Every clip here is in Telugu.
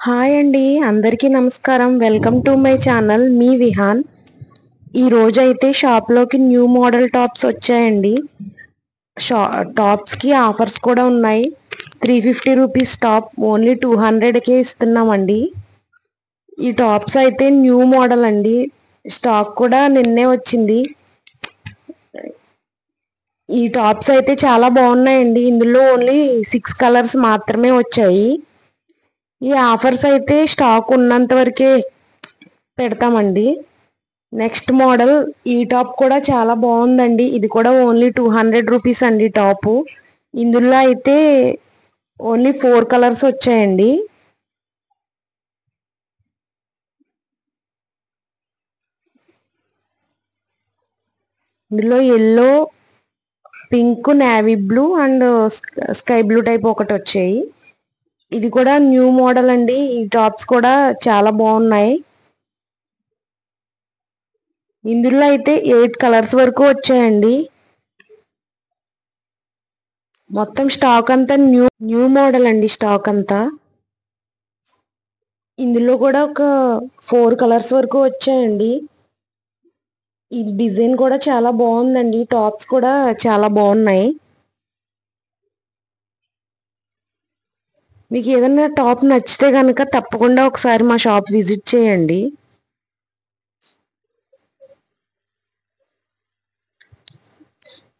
హాయ్ అండి, అందరికీ నమస్కారం. వెల్కమ్ టు మై ఛానల్ మీ విహాన్. ఈ రోజు అయితే షాప్లోకి న్యూ మోడల్ టాప్స్ వచ్చాయండి. టాప్స్కి ఆఫర్స్ కూడా ఉన్నాయి. 350 రూపీస్ టాప్ ఓన్లీ 200కే ఇస్తున్నామండి. ఈ టాప్స్ అయితే న్యూ మోడల్ అండి. స్టాక్ కూడా నిన్నే వచ్చింది. ఈ టాప్స్ అయితే చాలా బాగున్నాయండి. ఇందులో ఓన్లీ 6 కలర్స్ మాత్రమే వచ్చాయి. ఈ ఆఫర్స్ అయితే స్టాక్ ఉన్నంత వరకే పెడతామండి. నెక్స్ట్ మోడల్ ఈ టాప్ కూడా చాలా బాగుందండి. ఇది కూడా ఓన్లీ 200 రూపీస్ అండి టాపు. ఇందులో అయితే ఓన్లీ 4 కలర్స్ వచ్చాయండి. ఇందులో yellow, pink, navy blue and sky blue type ఒకటి వచ్చాయి. ఇది కూడా న్యూ మోడల్ అండి. ఈ టాప్స్ కూడా చాలా బాగున్నాయి. ఇందులో అయితే 8 కలర్స్ వరకు వచ్చాయండి. మొత్తం స్టాక్ అంతా న్యూ మోడల్ అండి. స్టాక్ అంతా ఇందులో కూడా ఒక 4 కలర్స్ వరకు వచ్చాయండి. ఈ డిజైన్ కూడా చాలా బాగుందండి. టాప్స్ కూడా చాలా బాగున్నాయి. మీకు ఏదైనా టాప్ నచ్చితే కనుక తప్పకుండా ఒకసారి మా షాప్ విజిట్ చేయండి.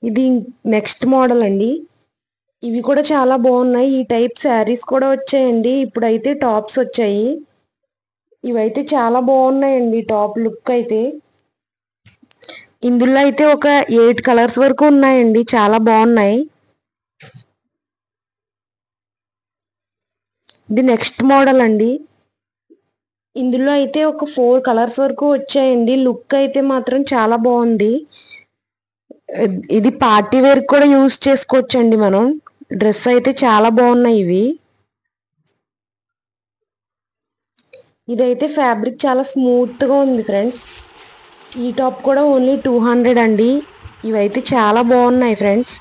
ఇది నెక్స్ట్ మోడల్ అండి. ఇవి కూడా చాలా బాగున్నాయి. ఈ టైప్ శారీస్ కూడా వచ్చాయండి. ఇప్పుడైతే టాప్స్ వచ్చాయి. ఇవైతే చాలా బాగున్నాయండి. టాప్ లుక్ అయితే ఇందులో అయితే ఒక 8 కలర్స్ వరకు ఉన్నాయండి. చాలా బాగున్నాయి. ఇది నెక్స్ట్ మోడల్ అండి. ఇందులో అయితే ఒక 4 కలర్స్ వరకు వచ్చాయండి. లుక్ అయితే మాత్రం చాలా బాగుంది. ఇది పార్టీ వేర్ కూడా యూజ్ చేసుకోవచ్చండి. మనం డ్రెస్ అయితే చాలా బాగున్నాయి ఇవి. ఇదైతే ఫ్యాబ్రిక్ చాలా స్మూత్ గా ఉంది ఫ్రెండ్స్. ఈ టాప్ కూడా ఓన్లీ 200 అండి. ఇవైతే చాలా బాగున్నాయి ఫ్రెండ్స్.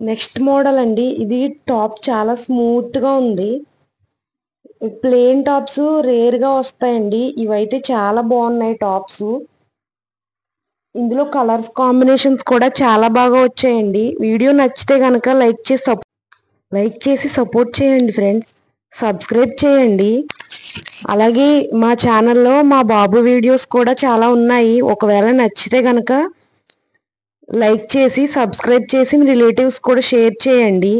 నెక్స్ట్ మోడల్ అండి. ఇది టాప్ చాలా స్మూత్ గా ఉంది. ప్లెయిన్ టాప్స్ రేర్ గా వస్తాయండి. ఇవైతే చాలా బాగున్నాయి టాప్స్. ఇందులో కలర్స్ కాంబినేషన్స్ కూడా చాలా బాగా వచ్చాయండి. వీడియో నచ్చితే కనుక లైక్ చేసి సపోర్ట్ చేయండి ఫ్రెండ్స్. సబ్స్క్రైబ్ చేయండి. అలాగే మా ఛానల్లో మా బాబు వీడియోస్ కూడా చాలా ఉన్నాయి. ఒకవేళ నచ్చితే కనుక లైక్ చేసి సబ్స్క్రైబ్ చేసి మీ రిలేటివ్స్ కూడా షేర్ చేయండి.